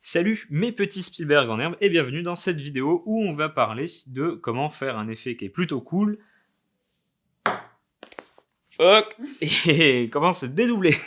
Salut mes petits Spielberg en herbe et bienvenue dans cette vidéo où on va parler de comment faire un effet qui est plutôt cool. Fuck. Et comment se dédoubler.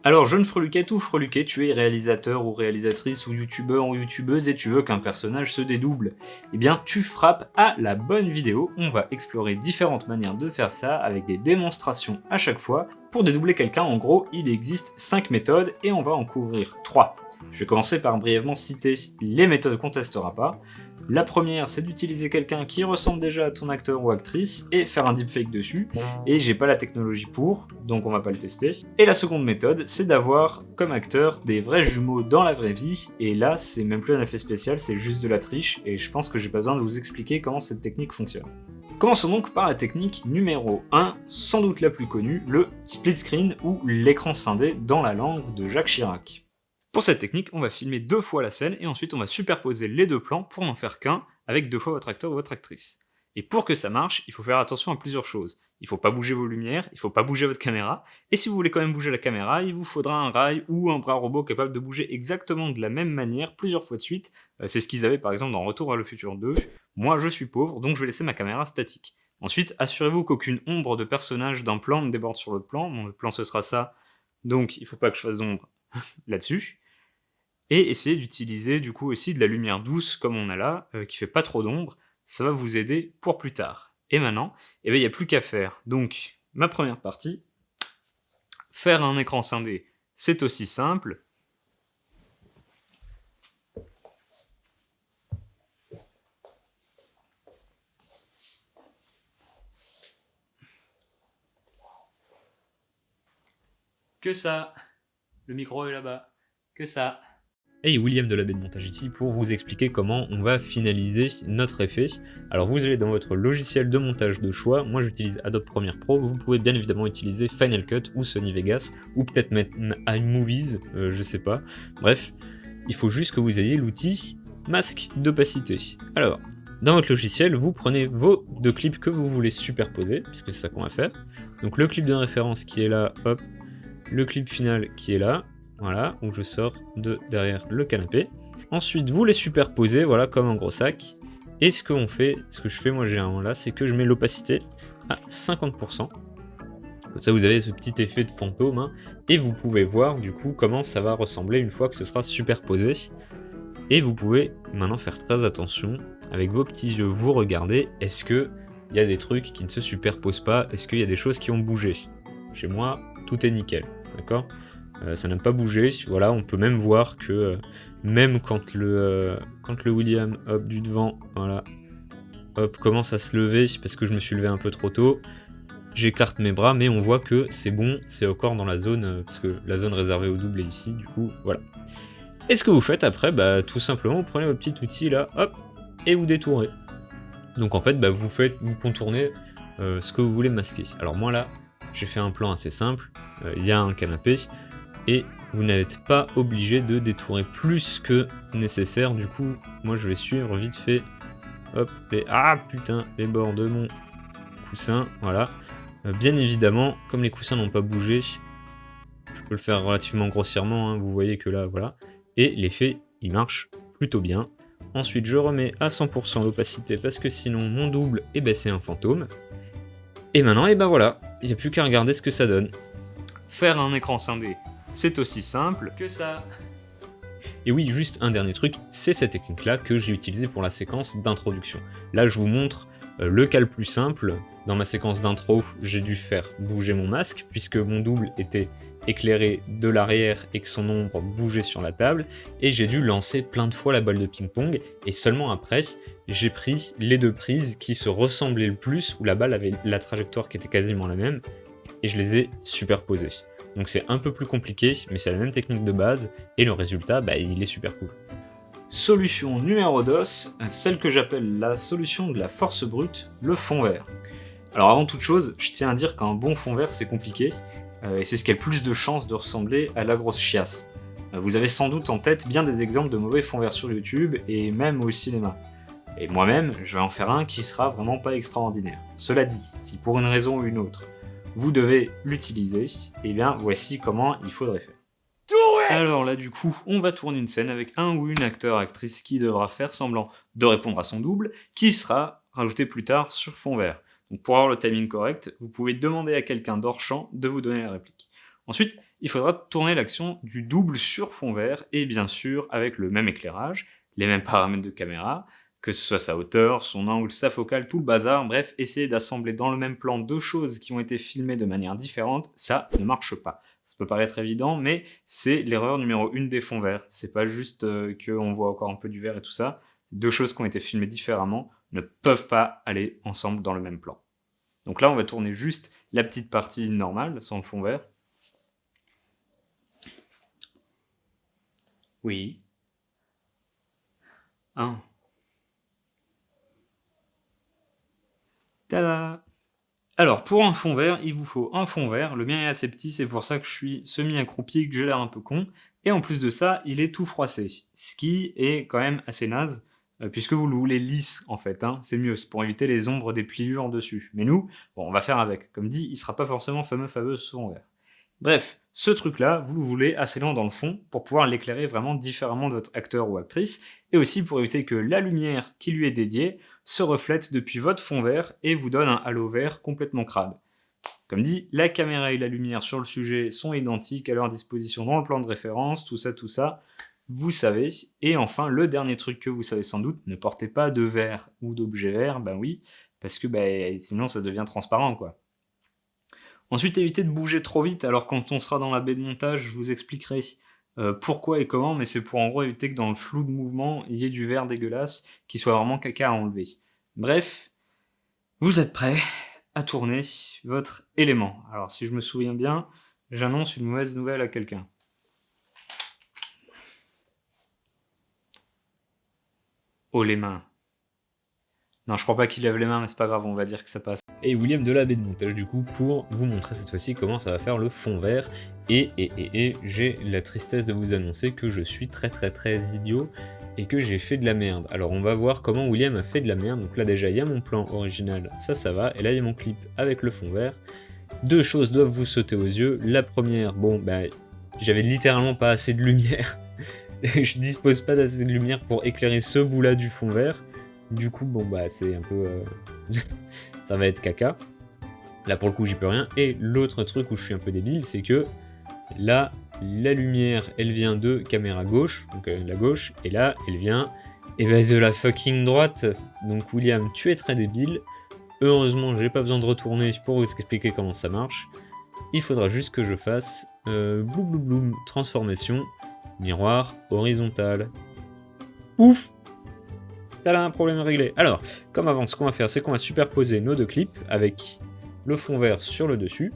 Alors jeune freluquette ou freluquet, tu es réalisateur ou réalisatrice ou youtubeur ou youtubeuse et tu veux qu'un personnage se dédouble. Eh bien tu frappes à la bonne vidéo, on va explorer différentes manières de faire ça avec des démonstrations à chaque fois. Pour dédoubler quelqu'un, en gros, il existe 5 méthodes et on va en couvrir 3. Je vais commencer par brièvement citer les méthodes qu'on testera pas. La première, c'est d'utiliser quelqu'un qui ressemble déjà à ton acteur ou actrice et faire un deepfake dessus. Et j'ai pas la technologie pour, donc on va pas le tester. Et la seconde méthode, c'est d'avoir comme acteur des vrais jumeaux dans la vraie vie. Et là, c'est même plus un effet spécial, c'est juste de la triche. Et je pense que j'ai pas besoin de vous expliquer comment cette technique fonctionne. Commençons donc par la technique numéro 1, sans doute la plus connue, le split screen ou l'écran scindé dans la langue de Jacques Chirac. Pour cette technique, on va filmer 2 fois la scène et ensuite on va superposer les 2 plans pour n'en faire qu'un avec 2 fois votre acteur ou votre actrice. Et pour que ça marche, il faut faire attention à plusieurs choses. Il faut pas bouger vos lumières, il faut pas bouger votre caméra, et si vous voulez quand même bouger la caméra, il vous faudra un rail ou un bras robot capable de bouger exactement de la même manière plusieurs fois de suite. C'est ce qu'ils avaient par exemple dans Retour vers le futur 2. Moi je suis pauvre, donc je vais laisser ma caméra statique. Ensuite, assurez-vous qu'aucune ombre de personnage d'un plan ne déborde sur l'autre plan. Mon plan ce sera ça, donc il faut pas que je fasse d'ombre là-dessus. Et essayez d'utiliser du coup aussi de la lumière douce comme on a là, qui fait pas trop d'ombre, ça va vous aider pour plus tard. Et maintenant, il n'y a plus qu'à faire. Donc, ma première partie, faire un écran scindé, c'est aussi simple. Que ça. Le micro est là-bas. Que ça. Hey, William de la baie de montage ici pour vous expliquer comment on va finaliser notre effet. Alors vous allez dans votre logiciel de montage de choix, moi j'utilise Adobe Premiere Pro, vous pouvez bien évidemment utiliser Final Cut ou Sony Vegas, ou peut-être même iMovies, je sais pas. Bref, il faut juste que vous ayez l'outil masque d'opacité. Alors, dans votre logiciel, vous prenez vos 2 clips que vous voulez superposer, puisque c'est ça qu'on va faire. Donc le clip de référence qui est là, hop, le clip final qui est là, voilà, où je sors de derrière le canapé. Ensuite, vous les superposez, voilà, comme un gros sac. Et ce que je fais moi généralement là, c'est que je mets l'opacité à 50%. Comme ça, vous avez ce petit effet de fantôme, hein, et vous pouvez voir du coup comment ça va ressembler une fois que ce sera superposé. Et vous pouvez maintenant faire très attention, avec vos petits yeux, vous regardez, est-ce que il y a des trucs qui ne se superposent pas, est-ce qu'il y a des choses qui ont bougé. Chez moi, tout est nickel, d'accord ? Ça n'a pas bougé, voilà, on peut même voir que même quand le William hop du devant, voilà, hop, commence à se lever parce que je me suis levé un peu trop tôt, j'écarte mes bras, mais on voit que c'est bon, c'est encore dans la zone, parce que la zone réservée au double est ici, du coup, voilà. Et ce que vous faites après, bah tout simplement, vous prenez votre petit outil là, hop, et vous détournez. Donc en fait, bah, vous contournez ce que vous voulez masquer. Alors moi là, j'ai fait un plan assez simple, il y a un canapé, et vous n'êtes pas obligé de détourer plus que nécessaire. Du coup, moi je vais suivre vite fait, hop, les bords de mon coussin, voilà. Bien évidemment, comme les coussins n'ont pas bougé, je peux le faire relativement grossièrement, hein, vous voyez que là, voilà. Et l'effet, il marche plutôt bien. Ensuite, je remets à 100% l'opacité parce que sinon mon double, c'est un fantôme. Et maintenant, ben voilà, il n'y a plus qu'à regarder ce que ça donne. Faire un écran scindé, c'est aussi simple que ça. Et oui, juste un dernier truc, c'est cette technique-là que j'ai utilisée pour la séquence d'introduction. Là, je vous montre le cas le plus simple. Dans ma séquence d'intro, j'ai dû faire bouger mon masque, puisque mon double était éclairé de l'arrière et que son ombre bougeait sur la table, et j'ai dû lancer plein de fois la balle de ping-pong, et seulement après, j'ai pris les 2 prises qui se ressemblaient le plus, où la balle avait la trajectoire qui était quasiment la même, et je les ai superposées. Donc c'est un peu plus compliqué, mais c'est la même technique de base, et le résultat, il est super cool. Solution numéro 2, celle que j'appelle la solution de la force brute, le fond vert. Alors avant toute chose, je tiens à dire qu'un bon fond vert c'est compliqué, et c'est ce qui a le plus de chances de ressembler à la grosse chiasse. Vous avez sans doute en tête bien des exemples de mauvais fonds verts sur YouTube, et même au cinéma. Et moi-même, je vais en faire un qui sera vraiment pas extraordinaire. Cela dit, si pour une raison ou une autre, vous devez l'utiliser, et bien voici comment il faudrait faire. Alors là, du coup, on va tourner une scène avec un ou une actrice qui devra faire semblant de répondre à son double, qui sera rajouté plus tard sur fond vert. Donc pour avoir le timing correct, vous pouvez demander à quelqu'un d'hors champ de vous donner la réplique. Ensuite, il faudra tourner l'action du double sur fond vert, et bien sûr avec le même éclairage, les mêmes paramètres de caméra, que ce soit sa hauteur, son angle, sa focale, tout le bazar, bref, essayer d'assembler dans le même plan deux choses qui ont été filmées de manière différente, ça ne marche pas. Ça peut paraître évident, mais c'est l'erreur numéro 1 des fonds verts. C'est pas juste qu'on voit encore un peu du vert et tout ça. Deux choses qui ont été filmées différemment ne peuvent pas aller ensemble dans le même plan. Donc là, on va tourner juste la petite partie normale, sans le fond vert. Oui. Un. Tada! Alors, pour un fond vert, il vous faut un fond vert. Le mien est assez petit, c'est pour ça que je suis semi-accroupi, que j'ai l'air un peu con. Et en plus de ça, il est tout froissé. Ce qui est quand même assez naze, puisque vous le voulez lisse, en fait. Hein. C'est mieux, c'est pour éviter les ombres des pliures dessus. Mais nous, bon, on va faire avec. Comme dit, il sera pas forcément fameux ce fond vert. Bref, ce truc-là, vous le voulez assez lent dans le fond pour pouvoir l'éclairer vraiment différemment de votre acteur ou actrice, et aussi pour éviter que la lumière qui lui est dédiée se reflète depuis votre fond vert et vous donne un halo vert complètement crade. Comme dit, la caméra et la lumière sur le sujet sont identiques à leur disposition dans le plan de référence, tout ça, vous savez. Et enfin, le dernier truc que vous savez sans doute, ne portez pas de verre ou d'objet vert, ben oui, parce que sinon ça devient transparent, quoi. Ensuite, évitez de bouger trop vite, alors quand on sera dans la baie de montage, je vous expliquerai pourquoi et comment, mais c'est pour en gros éviter que dans le flou de mouvement, il y ait du verre dégueulasse qui soit vraiment caca à enlever. Bref, vous êtes prêts à tourner votre élément. Alors si je me souviens bien, j'annonce une mauvaise nouvelle à quelqu'un. Oh les mains. Non, je crois pas qu'il lève les mains, mais c'est pas grave, on va dire que ça passe. Et William de la baie de montage du coup pour vous montrer cette fois-ci comment ça va faire le fond vert. Et j'ai la tristesse de vous annoncer que je suis très idiot et que j'ai fait de la merde. Alors on va voir comment William a fait de la merde. Donc là déjà il y a mon plan original, ça va, et là il y a mon clip avec le fond vert. Deux choses doivent vous sauter aux yeux. La première, bon j'avais littéralement pas assez de lumière. Je dispose pas d'assez de lumière pour éclairer ce bout là du fond vert. Du coup bon c'est un peu... ça va être caca. Là pour le coup j'y peux rien. Et l'autre truc où je suis un peu débile, c'est que là la lumière elle vient de caméra gauche, donc la gauche, et là elle vient de la fucking droite. Donc William, tu es très débile. Heureusement j'ai pas besoin de retourner pour vous expliquer comment ça marche. Il faudra juste que je fasse bloum bloum bloum, transformation, miroir horizontal. Ouf! T'as un problème réglé. Alors, comme avant, ce qu'on va faire, c'est qu'on va superposer nos deux clips avec le fond vert sur le dessus.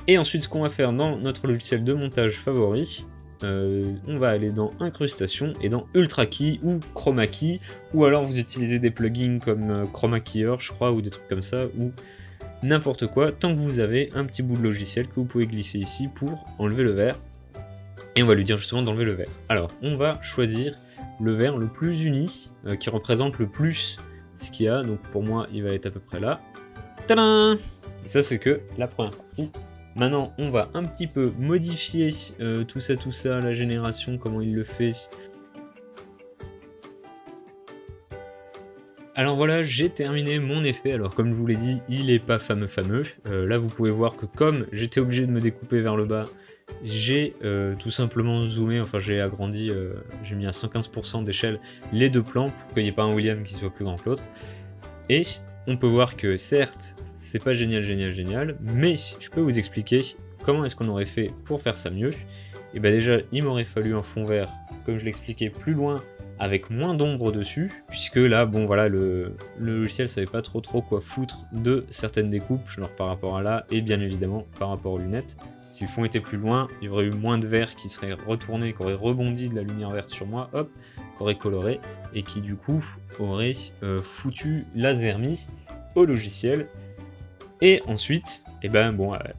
Et ensuite, ce qu'on va faire dans notre logiciel de montage favori, on va aller dans Incrustation et dans Ultra Key ou Chroma Key, ou alors vous utilisez des plugins comme Chroma Keyer, je crois, ou des trucs comme ça, ou n'importe quoi, tant que vous avez un petit bout de logiciel que vous pouvez glisser ici pour enlever le vert. Et on va lui dire justement d'enlever le vert. Alors, on va choisir le vert le plus uni, qui représente le plus ce qu'il y a, donc pour moi il va être à peu près là. Tadam! Et ça c'est que la première partie. Maintenant on va un petit peu modifier tout ça, la génération, comment il le fait. Alors voilà, j'ai terminé mon effet. Alors comme je vous l'ai dit, il est pas fameux. Là vous pouvez voir que comme j'étais obligé de me découper vers le bas, j'ai tout simplement zoomé, enfin j'ai agrandi, j'ai mis à 115% d'échelle les deux plans pour qu'il n'y ait pas un William qui soit plus grand que l'autre. Et on peut voir que certes, c'est pas génial, mais je peux vous expliquer comment est-ce qu'on aurait fait pour faire ça mieux. Et bah déjà, il m'aurait fallu un fond vert, comme je l'expliquais, plus loin, avec moins d'ombre dessus, puisque là, bon voilà, le logiciel savait pas trop quoi foutre de certaines découpes, genre par rapport à là, et bien évidemment par rapport aux lunettes. Si le fond était plus loin, il y aurait eu moins de vert qui serait retourné, qui aurait rebondi de la lumière verte sur moi, hop, qui aurait coloré, et qui du coup aurait foutu la vernis au logiciel. Et ensuite, et ben bon, voilà,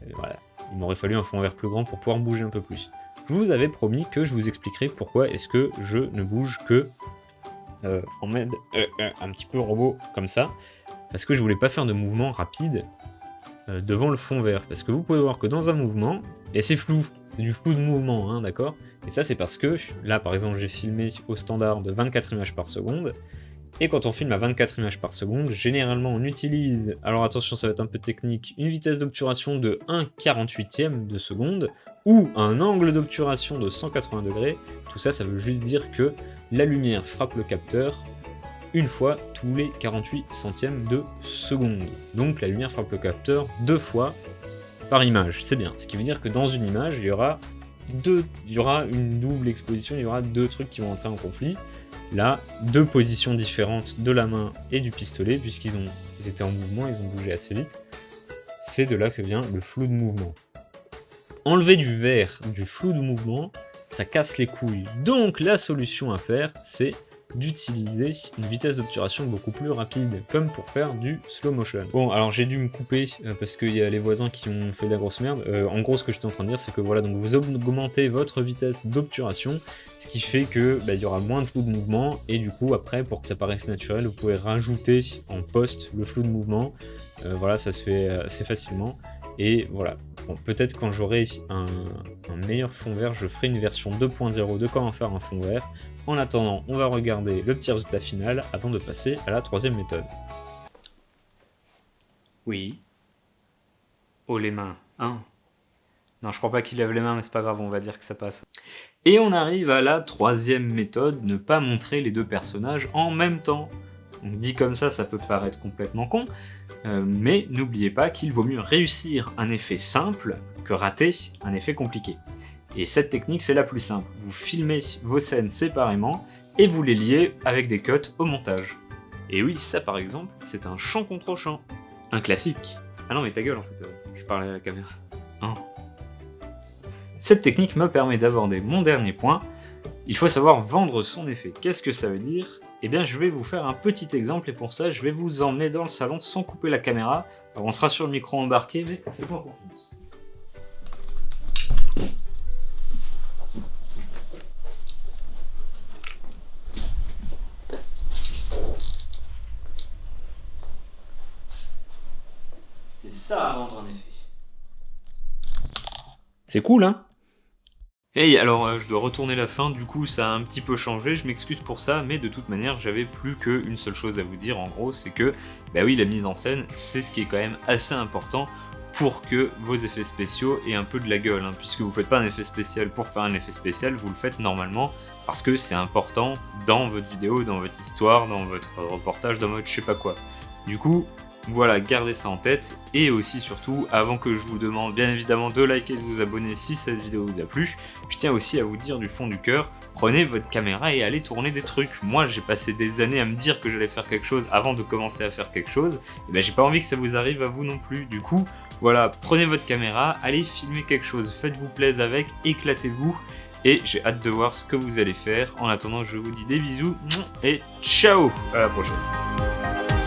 il m'aurait fallu un fond vert plus grand pour pouvoir bouger un peu plus. Je vous avais promis que je vous expliquerai pourquoi est-ce que je ne bouge que en mode un petit peu robot comme ça, parce que je voulais pas faire de mouvement rapide devant le fond vert, parce que vous pouvez voir que dans un mouvement, et c'est flou, c'est du flou de mouvement, hein, d'accord, Et ça c'est parce que, là par exemple j'ai filmé au standard de 24 images par seconde, et quand on filme à 24 images par seconde, généralement on utilise, alors attention ça va être un peu technique, une vitesse d'obturation de 1/48e de seconde, ou un angle d'obturation de 180 degrés, tout ça ça veut juste dire que la lumière frappe le capteur une fois tous les 48 centièmes de seconde. Donc la lumière frappe le capteur 2 fois par image, c'est bien. Ce qui veut dire que dans une image, il y aura une double exposition, il y aura 2 trucs qui vont entrer en conflit. Là, 2 positions différentes de la main et du pistolet, puisqu'ils étaient en mouvement, ils ont bougé assez vite. C'est de là que vient le flou de mouvement. Enlever du vert, du flou de mouvement, ça casse les couilles. Donc la solution à faire, c'est d'utiliser une vitesse d'obturation beaucoup plus rapide, comme pour faire du slow motion. Bon, alors j'ai dû me couper parce qu'il y a les voisins qui ont fait de la grosse merde. En gros, ce que j'étais en train de dire, c'est que voilà, donc vous augmentez votre vitesse d'obturation, ce qui fait que il y aura moins de flou de mouvement, et du coup, après, pour que ça paraisse naturel, vous pouvez rajouter en post le flou de mouvement. Voilà, ça se fait assez facilement. Et voilà, bon, peut-être quand j'aurai un meilleur fond vert, je ferai une version 2.0 de comment faire un fond vert. En attendant, on va regarder le petit résultat final avant de passer à la troisième méthode. Oui. Oh les mains, hein. Non, je crois pas qu'il lève les mains, mais c'est pas grave, on va dire que ça passe. Et on arrive à la troisième méthode, ne pas montrer les deux personnages en même temps. Donc dit comme ça peut paraître complètement con, mais n'oubliez pas qu'il vaut mieux réussir un effet simple que rater un effet compliqué. Et cette technique, c'est la plus simple. Vous filmez vos scènes séparément et vous les liez avec des cuts au montage. Et oui, ça par exemple, c'est un champ contre champ. Un classique. Ah non, mais ta gueule en fait, je parlais à la caméra. Hein. Cette technique me permet d'aborder mon dernier point. Il faut savoir vendre son effet. Qu'est-ce que ça veut dire ? Eh bien, je vais vous faire un petit exemple et pour ça, je vais vous emmener dans le salon sans couper la caméra. Alors, on sera sur le micro embarqué, mais faites-moi confiance. C'est ça à vendre un effet. C'est cool, hein ? Hey, alors je dois retourner la fin, du coup ça a un petit peu changé, je m'excuse pour ça, mais de toute manière j'avais plus qu'une seule chose à vous dire en gros, c'est que, bah oui, la mise en scène, c'est ce qui est quand même assez important pour que vos effets spéciaux aient un peu de la gueule, hein, puisque vous faites pas un effet spécial pour faire un effet spécial, vous le faites normalement parce que c'est important dans votre vidéo, dans votre histoire, dans votre reportage, dans votre je sais pas quoi. Du coup, voilà, gardez ça en tête, et aussi surtout, avant que je vous demande bien évidemment de liker et de vous abonner si cette vidéo vous a plu, je tiens aussi à vous dire du fond du cœur, prenez votre caméra et allez tourner des trucs. Moi j'ai passé des années à me dire que j'allais faire quelque chose avant de commencer à faire quelque chose, et ben j'ai pas envie que ça vous arrive à vous non plus. Du coup, voilà, prenez votre caméra, allez filmer quelque chose, faites-vous plaisir avec, éclatez-vous, et j'ai hâte de voir ce que vous allez faire. En attendant, je vous dis des bisous, et ciao, à la prochaine.